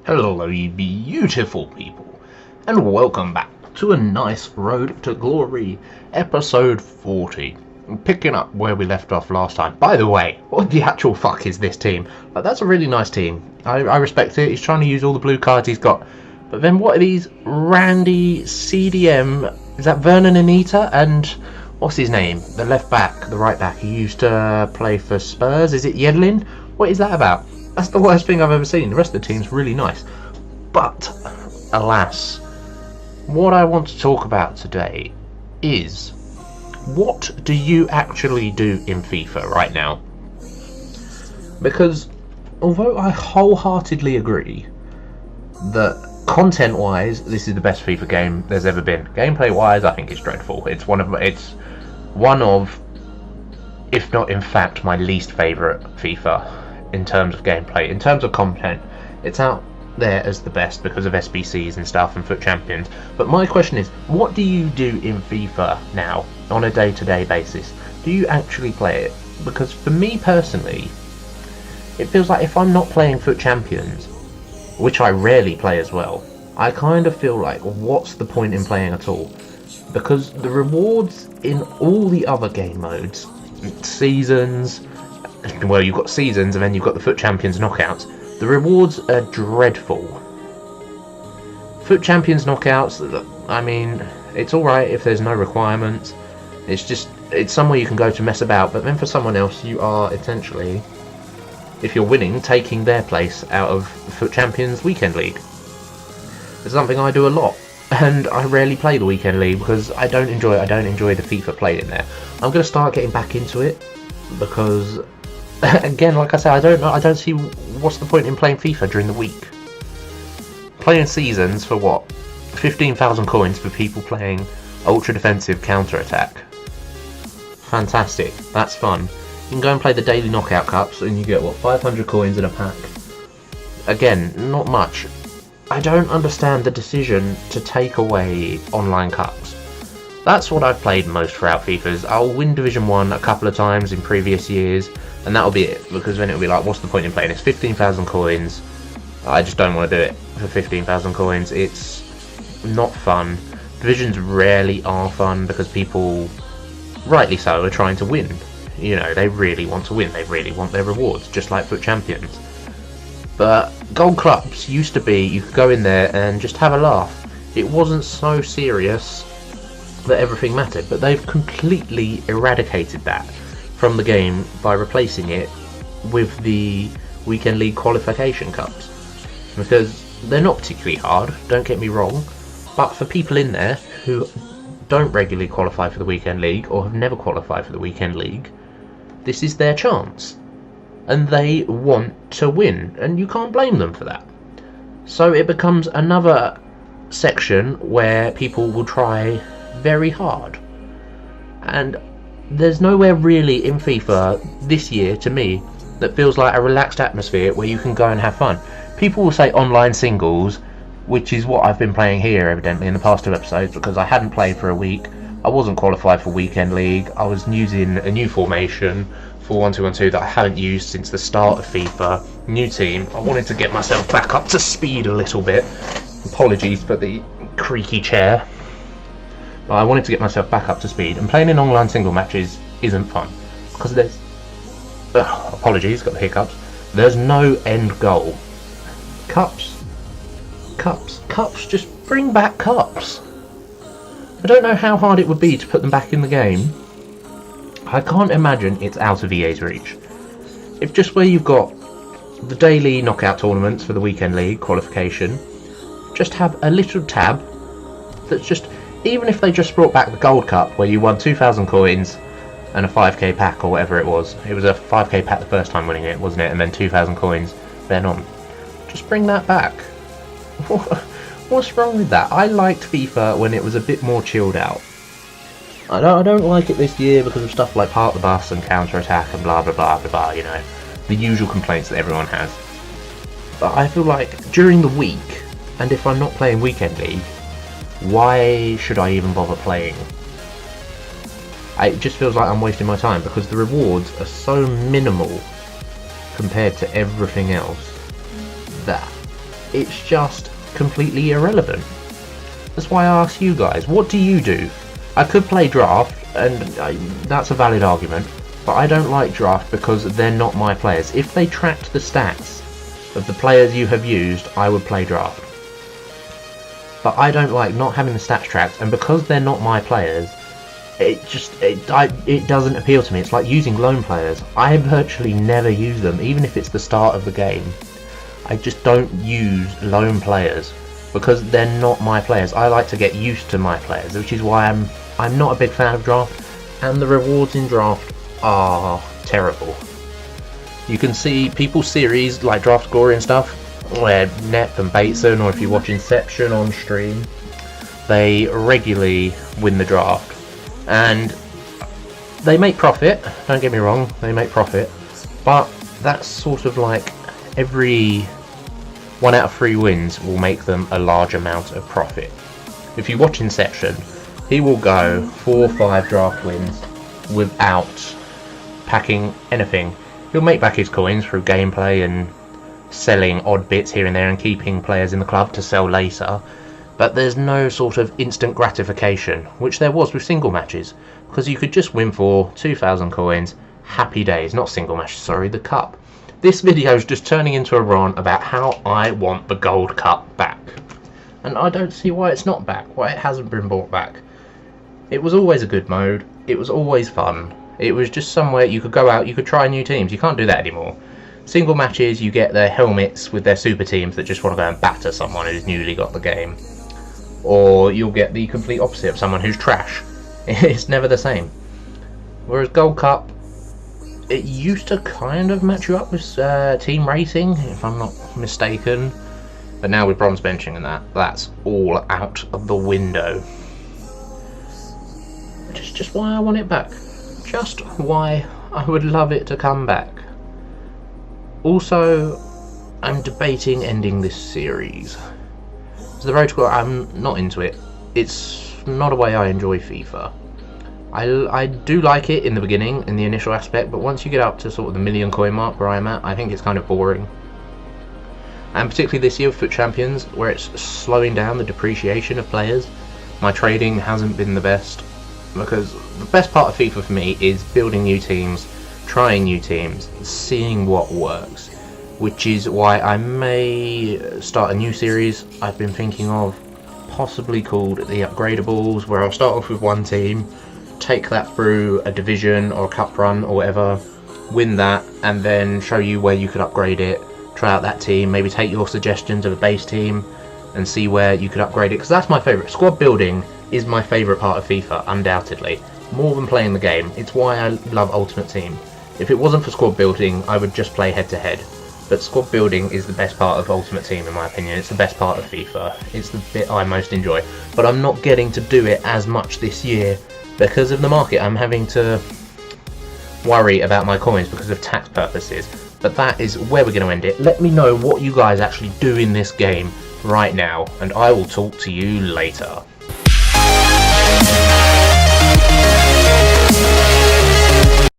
Hello, you beautiful people, and welcome back to a nice Road to Glory, episode 40. Picking up where we left off last time. By the way, what the actual fuck is this team? Like, that's a really nice team. I respect it. He's trying to use all the blue cards he's got. But then what are these Randy, CDM, is that Vernon Anita, and what's his name? The left back, the right back. He used to play for Spurs. Is it Yedlin? What is that about? That's the worst thing I've ever seen. The rest of the team's really nice. But, alas, what I want to talk about today is, what do you actually do in FIFA right now? Because, although I wholeheartedly agree that content-wise, this is the best FIFA game there's ever been. Gameplay-wise, I think it's dreadful. It's one of, if not in fact, my least favourite FIFA. In terms of gameplay, in terms of content, it's out there as the best because of SBCs and stuff and FUT Champions. But my question is, what do you do in FIFA now on a day-to-day basis? Do you actually play it? Because for me personally, it feels like if I'm not playing FUT Champions, which I rarely play as well, I kind of feel like, what's the point in playing at all? Because the rewards in all the other game modes, seasons, well, you've got seasons and then you've got the FUT Champions knockouts. The rewards are dreadful. FUT Champions knockouts, I mean, it's alright if there's no requirements. It's somewhere you can go to mess about, but then for someone else you are essentially, if you're winning, taking their place out of FUT Champions Weekend League. It's something I do a lot, and I rarely play the Weekend League because I don't enjoy the FIFA played in there. I'm going to start getting back into it because, again, like I said, I don't see what's the point in playing FIFA during the week. Playing seasons for what? 15,000 coins for people playing ultra defensive counter attack. Fantastic, that's fun. You can go and play the daily knockout cups and you get what, 500 coins in a pack. Again, not much. I don't understand the decision to take away online cups. That's what I've played most throughout FIFAs. I'll win Division 1 a couple of times in previous years, and that'll be it, because then it'll be like, what's the point in playing? It's 15,000 coins. I just don't want to do it for 15,000 coins. It's not fun. Divisions rarely are fun because people, rightly so, are trying to win. You know, they really want to win. They really want their rewards, just like FUT Champions. But Gold Clubs used to be, you could go in there and just have a laugh. It wasn't so serious that everything mattered, but they've completely eradicated that from the game by replacing it with the Weekend League qualification cups, because they're not particularly hard, don't get me wrong, but for people in there who don't regularly qualify for the Weekend League or have never qualified for the Weekend League, this is their chance and they want to win, and you can't blame them for that. So it becomes another section where people will try very hard, and there's nowhere really in FIFA this year to me that feels like a relaxed atmosphere where you can go and have fun. People will say online singles, which is what I've been playing here evidently in the past 2 episodes, because I hadn't played for a week. I wasn't qualified for Weekend League. I was using a new formation for 1-2-1-2 that I hadn't used since the start of FIFA. New team. I wanted to get myself back up to speed a little bit. Apologies for the creaky chair. But I wanted to get myself back up to speed, and playing in online single matches isn't fun because there's apologies, got the hiccups. There's no end goal. Cups, just bring back cups. I don't know how hard it would be to put them back in the game. I can't imagine it's out of EA's reach. If just where you've got the daily knockout tournaments for the Weekend League qualification, just have a little tab that's just, even if they just brought back the Gold Cup where you won 2,000 coins and a 5k pack or whatever it was. It was a 5k pack the first time winning it, wasn't it? And then 2,000 coins then on. Just bring that back. What's wrong with that? I liked FIFA when it was a bit more chilled out. I don't like it this year because of stuff like Park the Bus and Counter Attack and blah blah blah blah blah, you know. The usual complaints that everyone has. But I feel like during the week, and if I'm not playing Weekend League, why should I even bother playing? It just feels like I'm wasting my time because the rewards are so minimal compared to everything else that it's just completely irrelevant. That's why I ask you guys, what do you do? I could play draft, and that's a valid argument, but I don't like draft because they're not my players. If they tracked the stats of the players you have used, I would play draft. But I don't like not having the stats tracked, and because they're not my players, it doesn't appeal to me. It's like using loan players. I virtually never use them, even if it's the start of the game. I just don't use loan players because they're not my players. I like to get used to my players, which is why I'm not a big fan of draft, and the rewards in draft are terrible. You can see people's series like Draft Glory and stuff, where Nep and Bateson, or if you watch Inception on stream, they regularly win the draft. And they make profit, don't get me wrong, they make profit, but that's sort of like every 1 out of 3 wins will make them a large amount of profit. If you watch Inception, he will go 4 or 5 draft wins without packing anything. He'll make back his coins through gameplay and selling odd bits here and there and keeping players in the club to sell later. But there's no sort of instant gratification, which there was with single matches, because you could just win for 2,000 coins, happy days. Not single matches, sorry, the cup. This video is just turning into a rant about how I want the gold cup back. And I don't see why it's not back, why it hasn't been brought back. It was always a good mode, it was always fun. It was just somewhere you could go out, you could try new teams. You can't do that anymore. Single matches, you get their helmets with their super teams that just want to go and batter someone who's newly got the game. Or you'll get the complete opposite of someone who's trash. It's never the same. Whereas Gold Cup, it used to kind of match you up with team rating, if I'm not mistaken. But now with bronze benching and that's all out of the window. Which is just why I want it back. Just why I would love it to come back. Also, I'm debating ending this series. The road to I'm not into it. It's not a way I enjoy FIFA. I do like it in the beginning, in the initial aspect, but once you get up to sort of the 1,000,000 coin mark where I'm at, I think it's kind of boring. And particularly this year with Foot Champions, where it's slowing down the depreciation of players, my trading hasn't been the best, because the best part of FIFA for me is building new teams, trying new teams, seeing what works. Which is why I may start a new series I've been thinking of, possibly called the Upgradables, where I'll start off with one team, take that through a division or a cup run or whatever, win that, and then show you where you could upgrade it, try out that team, maybe take your suggestions of a base team and see where you could upgrade it, because that's my favourite. Squad building is my favourite part of FIFA, undoubtedly, more than playing the game. It's why I love Ultimate Team. If it wasn't for squad building, I would just play head to head. But squad building is the best part of Ultimate Team in my opinion. It's the best part of FIFA. It's the bit I most enjoy. But I'm not getting to do it as much this year because of the market. I'm having to worry about my coins because of tax purposes. But that is where we're going to end it. Let me know what you guys actually do in this game right now, and I will talk to you later.